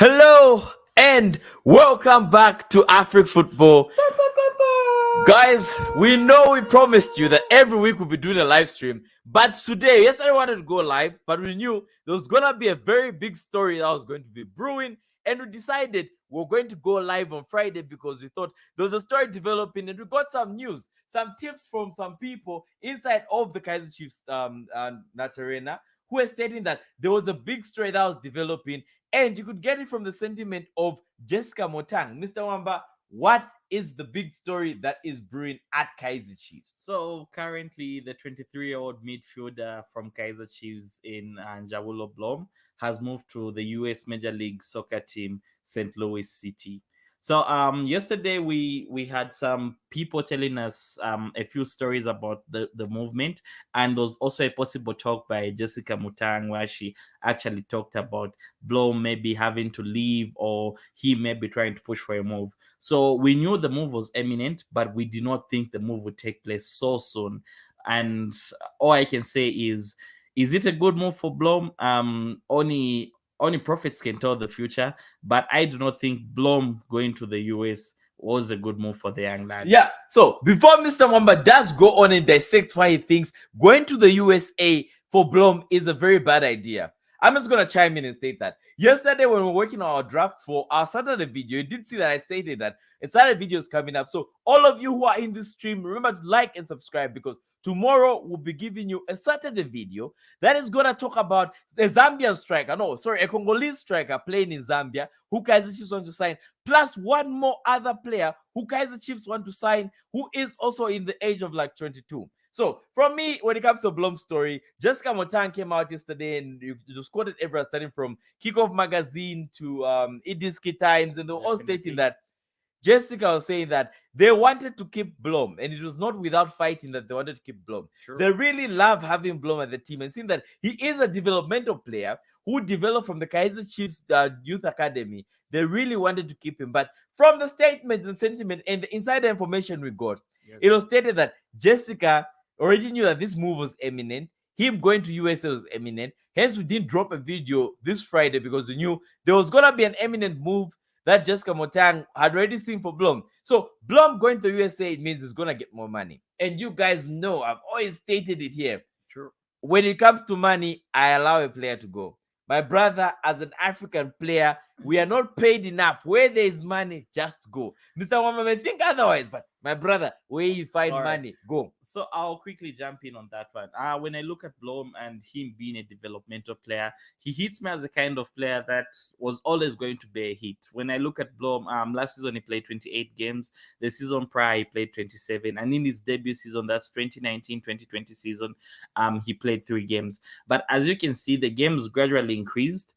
Hello and welcome back to Afrik Football. Guys, we know we promised you that every week we'll be doing a live stream. But today, yesterday I wanted to go live, but we knew there was going to be a very big story that was going to be brewing. And we decided we're going to go live on Friday because we thought there was a story developing and we got some news, some tips from some people inside of the Kaizer Chiefs Natarena who were stating that there was a big story that was developing and you could get it from the sentiment of Jessica Motang. Mr. Wamba, what is the big story that is brewing at Kaizer Chiefs? So currently, the 23-year-old midfielder from Kaizer Chiefs in Njawulo Blom has moved to the U.S. Major League Soccer team, St. Louis City. So yesterday we had some people telling us a few stories about the movement, and there was also a possible talk by Jessica Mutang where she actually talked about Blom maybe having to leave or he may be trying to push for a move. So we knew the move was imminent, but we did not think the move would take place so soon. And all I can say is it a good move for Blom? Only prophets can tell the future, but I do not think Blom going to the US was a good move for the young lad. Yeah, so before Mr. Wamba does go on and dissect why he thinks going to the USA for Blom is a very bad idea, I'm just going to chime in and state that yesterday when we were working on our draft for our Saturday video, you did see that I stated that a Saturday video is coming up. So all of you who are in this stream, remember to like and subscribe because tomorrow we'll be giving you a Saturday video that is going to talk about a Zambian striker, a Congolese striker playing in Zambia who Kaizer Chiefs want to sign, plus one more other player who Kaizer Chiefs want to sign who is also in the age of like 22. So, from me, when it comes to Blom's story, Jessica Motang came out yesterday and you just quoted everyone starting from Kickoff Magazine to Idiski Times, and they were all stating that Jessica was saying that they wanted to keep Blom, and it was not without fighting that they wanted to keep Blom. Sure. They really love having Blom at the team and seeing that he is a developmental player who developed from the Kaizer Chiefs Youth Academy. They really wanted to keep him. But from the statements and sentiment and the insider information we got, it was stated that Jessica already knew that this move was imminent. Him going to USA was imminent. Hence, we didn't drop a video this Friday because we knew there was going to be an imminent move that Jessica Motang had already seen for Blom. So Blom going to USA, it means he's going to get more money. And you guys know, I've always stated it here. True. When it comes to money, I allow a player to go. My brother, as an African player, we are not paid enough. Where there is money, just go. Mr. Wama may think otherwise, but my brother, where you find money, go. So I'll quickly jump in on that one. When I look at Blom and him being a developmental player, he hits me as a kind of player that was always going to be a hit. When I look at Blom, last season he played 28 games. The season prior he played 27. And in his debut season, that's 2019-2020 season, he played 3 games. But as you can see, the games gradually increased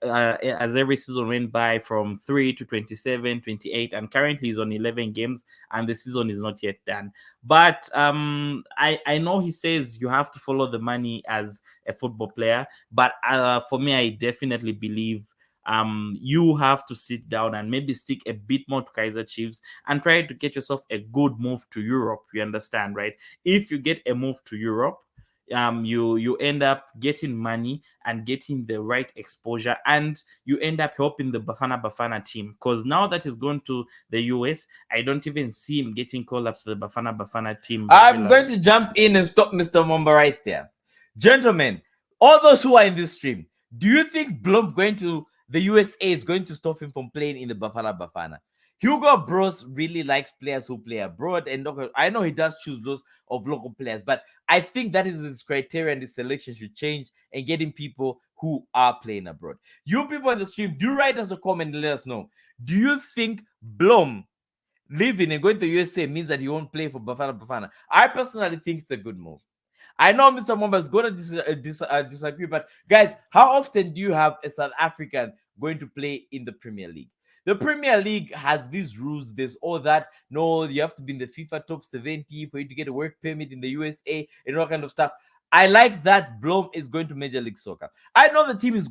as every season went by, from 3 to 27, 28, and currently he's on 11 games and the season is not yet done. But I know he says you have to follow the money as a football player, but for me, I definitely believe you have to sit down and maybe stick a bit more to Kaizer Chiefs and try to get yourself a good move to Europe. You understand, right? If you get a move to Europe, you end up getting money and getting the right exposure, and you end up helping the Bafana team, because now that he's gone to the US, I don't even see him getting called up to the Bafana team. I'm going to jump in and stop Mr. Momba right there. Gentlemen, all those who are in this stream, do you think Blom going to the USA is going to stop him from playing in the Bafana? Hugo Bros really likes players who play abroad, and I know he does choose those of local players, but I think that is his criteria, and his selection should change and getting people who are playing abroad. You people in the stream, do write us a comment and let us know. Do you think Blom leaving and going to USA means that he won't play for Bafana? I personally think it's a good move. I know Mr. Momba is going to disagree, but guys, how often do you have a South African going to play in the Premier League? The Premier League has these rules. There's all that. No, you have to be in the FIFA top 70 for you to get a work permit in the USA and all kind of stuff. I like that Blom is going to Major League Soccer. I know the team is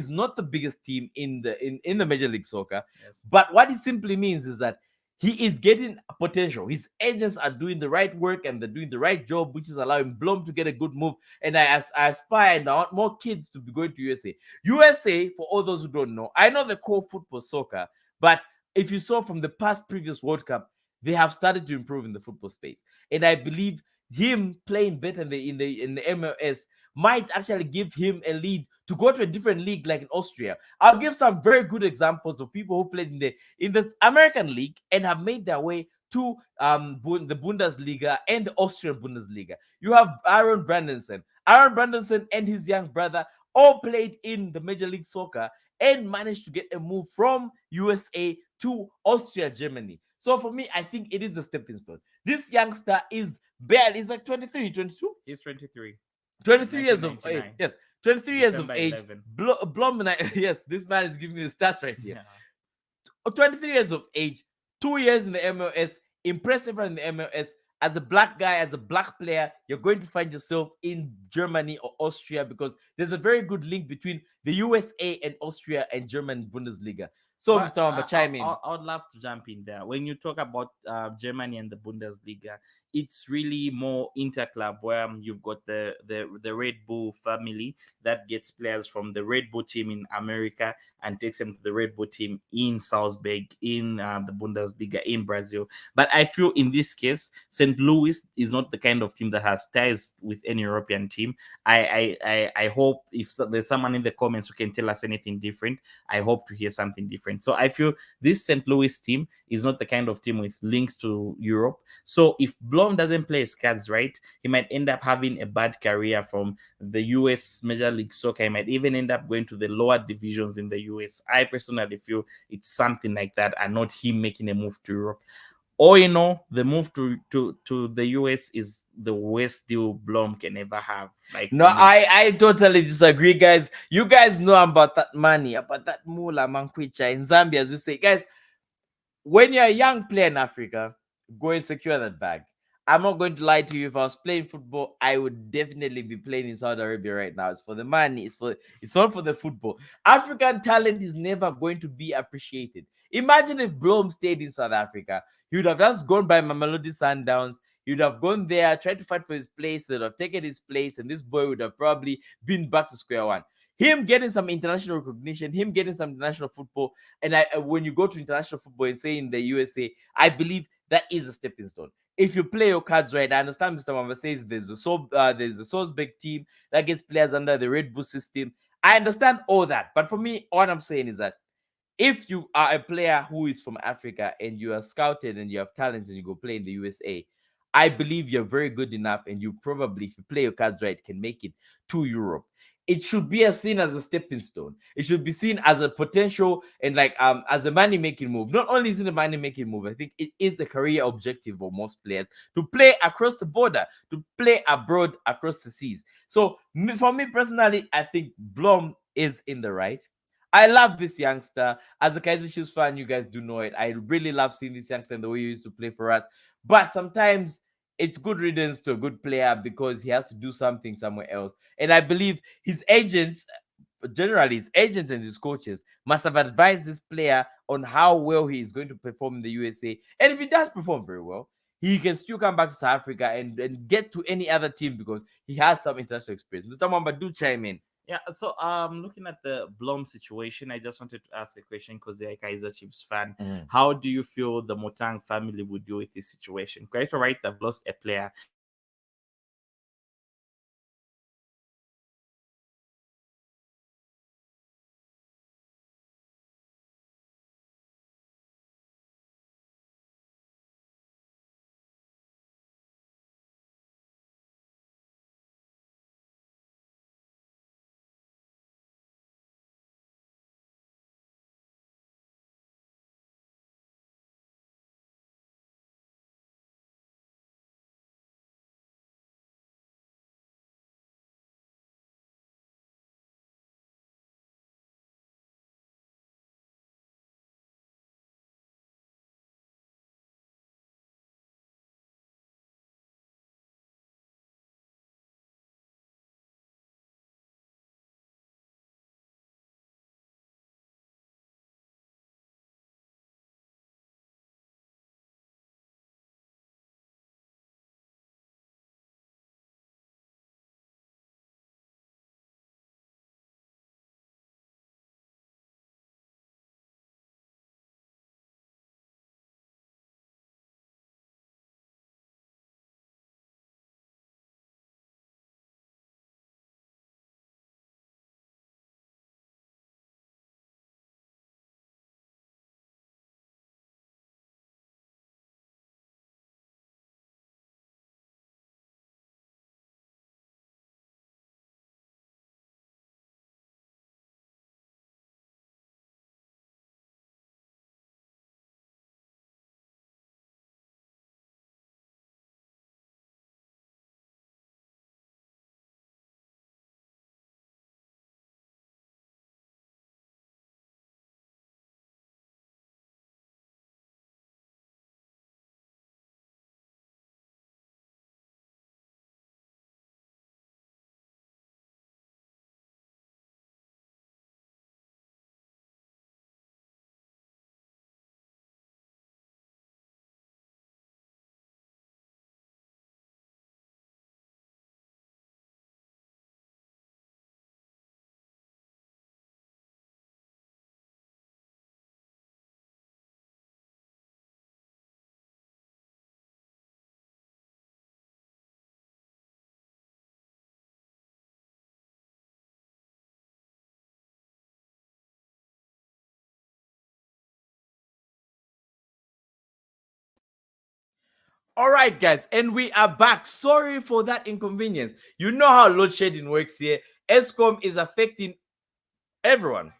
not the biggest team in the Major League Soccer, yes. But what it simply means is that he is getting potential. His agents are doing the right work and they're doing the right job, which is allowing Blom to get a good move. And I aspire and I want more kids to be going to USA. USA, for all those who don't know, I know the core football soccer, but if you saw from the past previous World Cup, they have started to improve in the football space. And I believe him playing better in the MLS might actually give him a lead to go to a different league like in Austria. I'll give some very good examples of people who played in the American league and have made their way to the Bundesliga and the Austrian Bundesliga. You have Aaron Brandenson. Aaron Brandenson and his young brother all played in the Major League Soccer and managed to get a move from USA to Austria, Germany. So for me, I think it is a stepping stone. This youngster is barely, he's like 23, 22. He's 23. 23 years of age. 1999. Yes, 23 years of December age. 11. Blom, yes, this man is giving me the stats right here. Yeah. 23 years of age, 2 years in the MLS, impressive in the MLS. As a black guy, as a black player, you're going to find yourself in Germany or Austria because there's a very good link between the USA and Austria and German Bundesliga. So, But Mr. Wamba, chime in. I would love to jump in there. When you talk about Germany and the Bundesliga, it's really more interclub where you've got the Red Bull family that gets players from the Red Bull team in America and takes them to the Red Bull team in Salzburg, in the Bundesliga in Brazil. But I feel in this case, St. Louis is not the kind of team that has ties with any European team. I hope if there's someone in the comments who can tell us anything different, I hope to hear something different. So I feel this St. Louis team is not the kind of team with links to Europe. So if Blom doesn't play his cards right, he might end up having a bad career from the US Major League Soccer. He might even end up going to the lower divisions in the US. I personally feel it's something like that and not him making a move to Europe. Or the move to the US is the worst deal Blom can ever have. Like No, I totally disagree, guys. You guys know about that money, about that mula mankwicha in Zambia, as you say, guys. When you're a young player in Africa, go and secure that bag. I'm not going to lie to you. If I was playing football, I would definitely be playing in Saudi Arabia right now. It's for the money. It's not for the football. African talent is never going to be appreciated. Imagine if Blom stayed in South Africa. He would have just gone by Mamelodi Sundowns. He would have gone there, tried to fight for his place. They would have taken his place, and this boy would have probably been back to square one. Him getting some international recognition, him getting some international football, and when you go to international football and say in the USA, I believe that is a stepping stone. If you play your cards right, I understand Mr. Mamba says there's a Salzburg team that gets players under the Red Bull system. I understand all that, but for me, all I'm saying is that if you are a player who is from Africa and you are scouted and you have talents and you go play in the USA, I believe you're very good enough and you probably, if you play your cards right, can make it to Europe. It should be seen as a stepping stone. It should be seen as a potential and like as a money making move. Not only is it a money making move, I think it is the career objective of most players to play across the border, to play abroad across the seas. So for me personally, I think Blom is in the right. I love this youngster. As a Kaizer Chiefs fan, you guys do know it. I really love seeing this youngster and the way he used to play for us. But sometimes it's good riddance to a good player because he has to do something somewhere else. And I believe his agents, generally his agents and his coaches, must have advised this player on how well he is going to perform in the USA. And if he does perform very well, he can still come back to South Africa and get to any other team because he has some international experience. Mr. Mamba, do chime in. Yeah, so looking at the Blom situation, I just wanted to ask a question because they're a Kaizer Chiefs fan. Mhm. How do you feel the Motang family would deal with this situation? Quite all right, they've lost a player. All right, guys, and we are back. Sorry for that inconvenience. You know how load shedding works here. ESCOM is affecting everyone.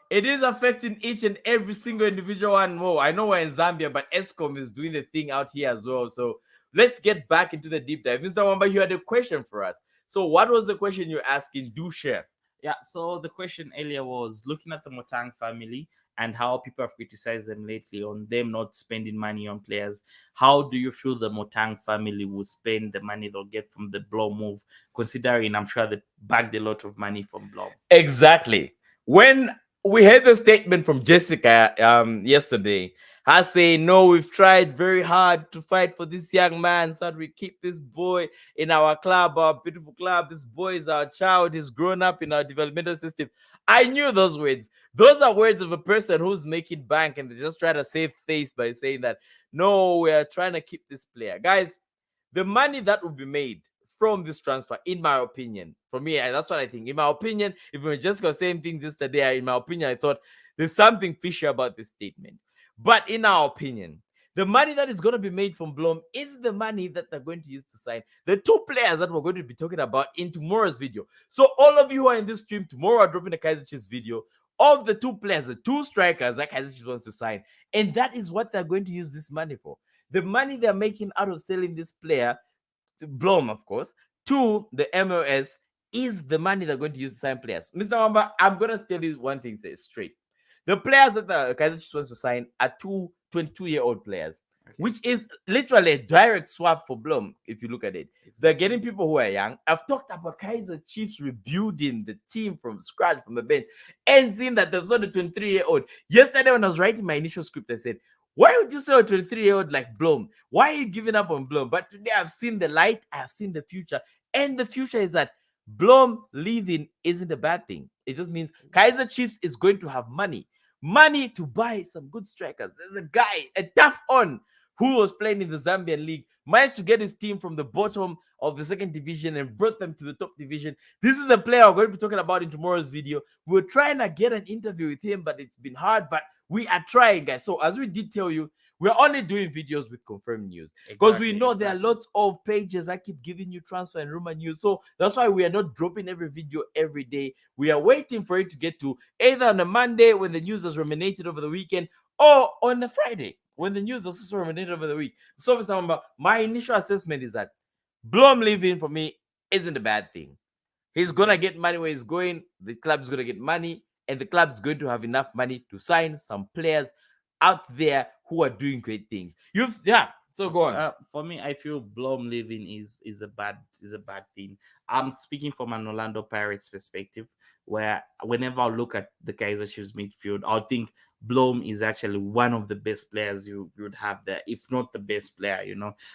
It is affecting each and every single individual one more. I know we're in Zambia, but ESCOM is doing the thing out here as well. So let's get back into the deep dive. Mr. Wamba, you had a question for us. So what was the question you're asking? Do share. Yeah, so the question earlier was looking at the Motang family and how people have criticized them lately on them not spending money on players. How do you feel the Motang family will spend the money they'll get from the Blow move, considering I'm sure they bagged a lot of money from Blow? Exactly. When we heard the statement from Jessica yesterday, her saying, "No, we've tried very hard to fight for this young man so that we keep this boy in our club, our beautiful club. This boy is our child. He's grown up in our developmental system." I knew those words. Those are words of a person who's making bank and they just try to save face by saying that, "No, we are trying to keep this player." Guys, the money that will be made from this transfer, in my opinion, for me, that's what I think. In my opinion, if we were just going to saying things yesterday, in my opinion, I thought there's something fishy about this statement. But in our opinion, the money that is going to be made from Blom is the money that they're going to use to sign the two players that we're going to be talking about in tomorrow's video. So all of you who are in this stream, tomorrow I'm dropping the Kaizer Chiefs video of the two players, the two strikers that Kaizer Chiefs wants to sign. And that is what they're going to use this money for. The money they're making out of selling this player, Blom, of course, to the MLS is the money they're going to use to sign players. Mr. Wamba, I'm going to tell you one thing straight. The players that the Kaizer Chiefs wants to sign are two 22-year-old players, Okay. which is literally a direct swap for Blom, if you look at it. They're getting people who are young. I've talked about Kaizer Chiefs rebuilding the team from scratch, from the bench, and seeing that they've sold a 23-year-old. Yesterday, when I was writing my initial script, I said, why would you sell a 23-year-old like Blom? Why are you giving up on Blom? But today I've seen the light, I've seen the future. And the future is that Blom leaving isn't a bad thing. It just means Kaizer Chiefs is going to have money. Money to buy some good strikers. There's a guy, a tough on, who was playing in the Zambian league, managed to get his team from the bottom of the second division and brought them to the top division. This is a player we're going to be talking about in tomorrow's video. We're trying to get an interview with him, but it's been hard. But we are trying, guys. So as we did tell you, we're only doing videos with confirmed news because we know there are lots of pages that keep giving you transfer and rumor news. So that's why we are not dropping every video every day. We are waiting for it to get to either on a Monday when the news has ruminated over the weekend, or on a Friday when the news also ruminated over the week. So, Mr. Mamba, my initial assessment is that Blom leaving for me isn't a bad thing. He's gonna get money where he's going. The club's gonna get money, and the club's going to have enough money to sign some players out there who are doing great things. So go on. For me, I feel Blom leaving is a bad thing. I'm speaking from an Orlando Pirates perspective, where whenever I look at the Kaizer Chiefs midfield, I think Blom is actually one of the best players you would have there, if not the best player.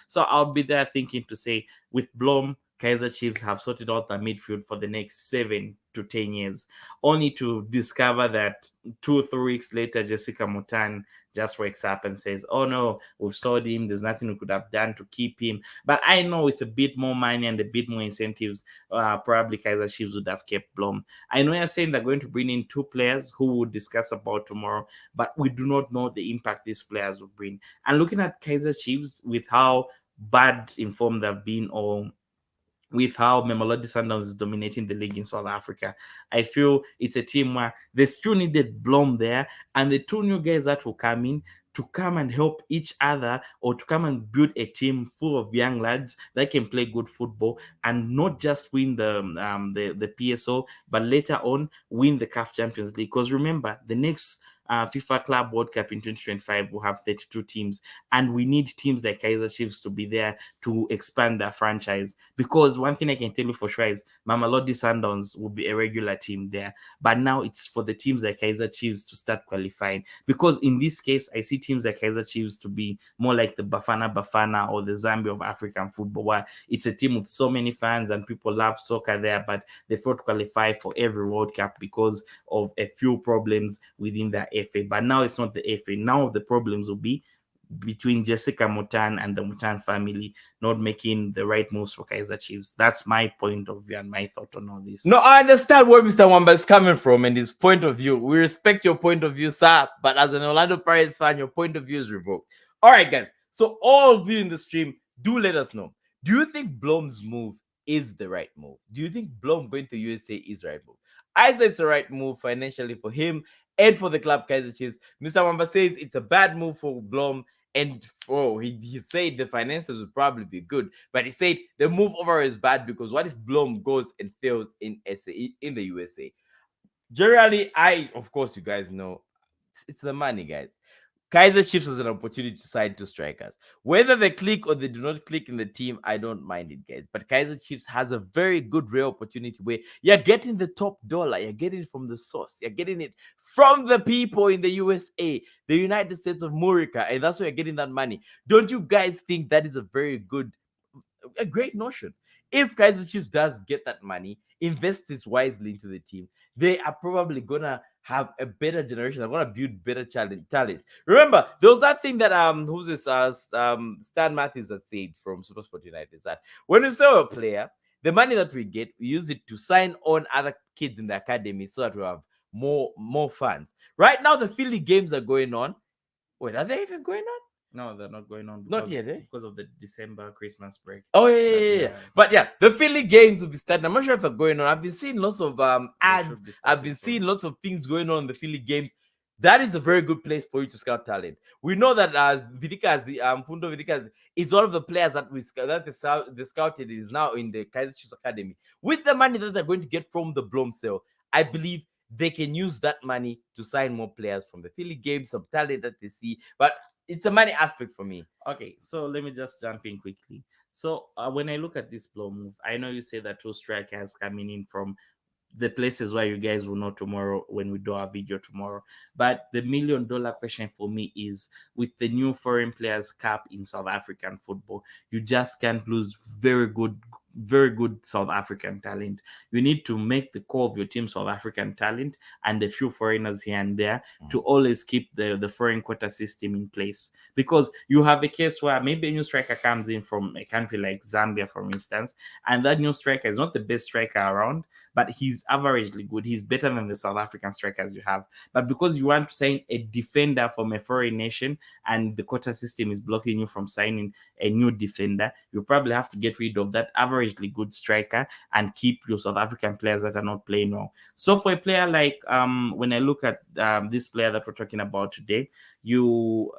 So I'll be there thinking to say, with Blom, Kaizer Chiefs have sorted out the midfield for the next 7 to 10 years, only to discover that 2 or 3 weeks later, Jessica Mutan just wakes up and says, "Oh no, we've sold him. There's nothing we could have done to keep him." But I know with a bit more money and a bit more incentives, probably Kaizer Chiefs would have kept Blom. I know you're saying they're going to bring in 2 players who we'll discuss about tomorrow, but we do not know the impact these players will bring. And looking at Kaizer Chiefs with how bad informed they've been, or with how Mamelodi Sundowns is dominating the league in South Africa, I feel it's a team where they still needed Blom there, and the 2 new guys that will come in to come and help each other, or to come and build a team full of young lads that can play good football and not just win the PSO, but later on win the CAF Champions League. Because remember, the next FIFA Club World Cup in 2025 will have 32 teams, and we need teams like Kaizer Chiefs to be there to expand their franchise. Because one thing I can tell you for sure is Mamelodi Sundowns will be a regular team there, but now it's for the teams like Kaizer Chiefs to start qualifying. Because in this case, I see teams like Kaizer Chiefs to be more like the Bafana or the Zambia of African football, where it's a team with so many fans and people love soccer there, but they failed to qualify for every World Cup because of a few problems within their FA. But now it's not the FA. Now the problems will be between Jessica Mutan and the Mutan family not making the right moves for Kaizer Chiefs. That's my point of view and my thought on all this. No, I understand where Mr. Wamba is coming from and his point of view. We respect your point of view, sir. But as an Orlando Pirates fan, your point of view is revoked. All right, guys. So all of you in the stream, do let us know. Do you think Blom's move is the right move? Do you think Blom going to USA is the right move? I say it's the right move financially for him and for the club Kaizer Chiefs. Mr. Wamba says it's a bad move for Blom. And he said the finances would probably be good, but he said the move over is bad because what if Blom goes and fails in in the USA? Generally, of course, you guys know it's the money, guys. Kaiser Chiefs has an opportunity to sign two strikers. Whether they click or they do not click in the team, I don't mind it, guys. But Kaiser Chiefs has a very good real opportunity where you're getting the top dollar, you're getting it from the source, you're getting it from the people in the USA, the United States of America, and that's where you're getting that money. Don't you guys think that is a great notion? If Kaiser Chiefs does get that money, invest this wisely into the team, they are probably gonna have a better generation. They're gonna build better talent. Remember, there was that thing that who's this Stan Matthews that said from Supersport United is that when we sell a player, the money that we get, we use it to sign on other kids in the academy so that we have more fans. Right now, the Philly games are going on. Wait, are they even going on? No, they're not going on Not yet, eh? because of the December Christmas break. Oh But yeah. yeah, But yeah, the Philly games will be starting. I'm not sure if they're going on. I've been seeing lots of they ads. should be I've starting been soon. seeing lots of things going on in the Philly games. That is a very good place for you to scout talent. We know that Vidikas, the Fundo Vidikas is one of the players that the scouted is now in the Kaiser Chiefs Academy. With the money that they're going to get from the Blom sale, I believe they can use that money to sign more players from the Philly games, some talent that they see. But it's a money aspect for me. Okay, so let me just jump in quickly. So when I look at this blow move, I know you say that two strikers coming in from the places where you guys will know tomorrow when we do our video tomorrow. But the $1 million question for me is, with the new foreign players cap in South African football, you just can't lose very good South African talent. You need to make the core of your team South African talent and a few foreigners here and there to always keep the foreign quota system in place. Because you have a case where maybe a new striker comes in from a country like Zambia, for instance, and that new striker is not the best striker around, but he's averagely good. He's better than the South African strikers you have. But because you want to sign a defender from a foreign nation and the quota system is blocking you from signing a new defender, you probably have to get rid of that averagely good striker and keep your South African players that are not playing well. So for a player like when I look at this player that we're talking about today, you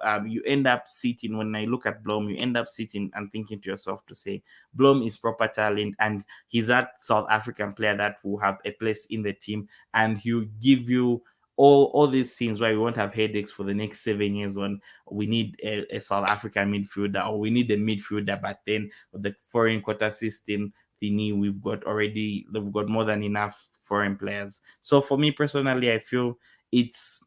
end up sitting, when I look at Blom, you end up sitting and thinking to yourself to say, Blom is proper talent and he's that South African player that will have a place in the team, and he'll give you all these things where we won't have headaches for the next 7 years when we need a South African midfielder, or we need a midfielder, but then with the foreign quota system thingy, we've got more than enough foreign players. So for me personally, I feel it's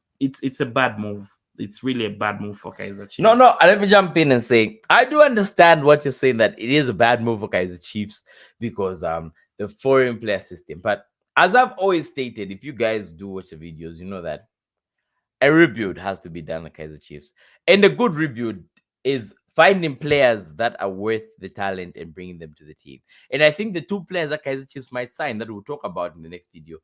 a bad move. It's really a bad move for Kaizer Chiefs. No, let me jump in and say I do understand what you're saying, that it is a bad move for Kaiser Chiefs because the foreign player system. But as I've always stated, if you guys do watch the videos, you know that a rebuild has to be done at Kaiser Chiefs. And a good rebuild is finding players that are worth the talent and bringing them to the team. And I think the two players that Kaiser Chiefs might sign that we'll talk about in the next video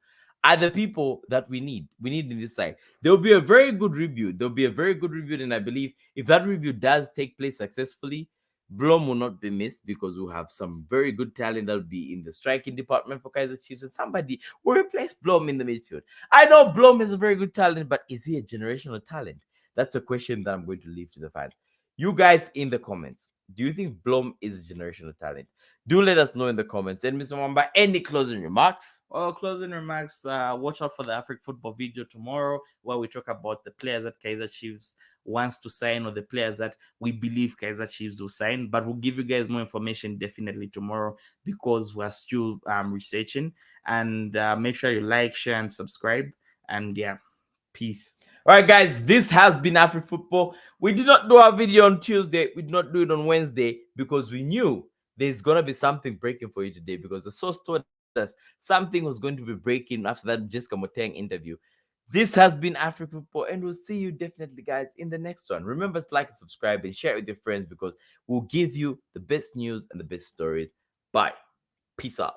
are the people that we need. We need in this side. There will be a very good rebuild. There'll be a very good rebuild. And I believe if that rebuild does take place successfully, Blom will not be missed because we'll have some very good talent that will be in the striking department for Kaiser Chiefs, and somebody will replace Blom in the midfield. I know Blom is a very good talent, but is he a generational talent? That's a question that I'm going to leave to the fans. You guys in the comments, do you think Blom is a generational talent? Do let us know in the comments. And Mr. Mwamba, any closing remarks? Well, closing remarks. Watch out for the Afrik football video tomorrow, where we talk about the players that Kaizer Chiefs wants to sign, or the players that we believe Kaizer Chiefs will sign. But we'll give you guys more information definitely tomorrow because we're still researching. And make sure you like, share, and subscribe. And yeah, peace. All right, guys, this has been Afrik Football. We did not do our video on Tuesday. We did not do it on Wednesday because we knew there's going to be something breaking for you today, because the source told us something was going to be breaking after that Jessica Moteng interview. This has been Afrik Football, and we'll see you definitely, guys, in the next one. Remember to like and subscribe and share it with your friends because we'll give you the best news and the best stories. Bye. Peace out.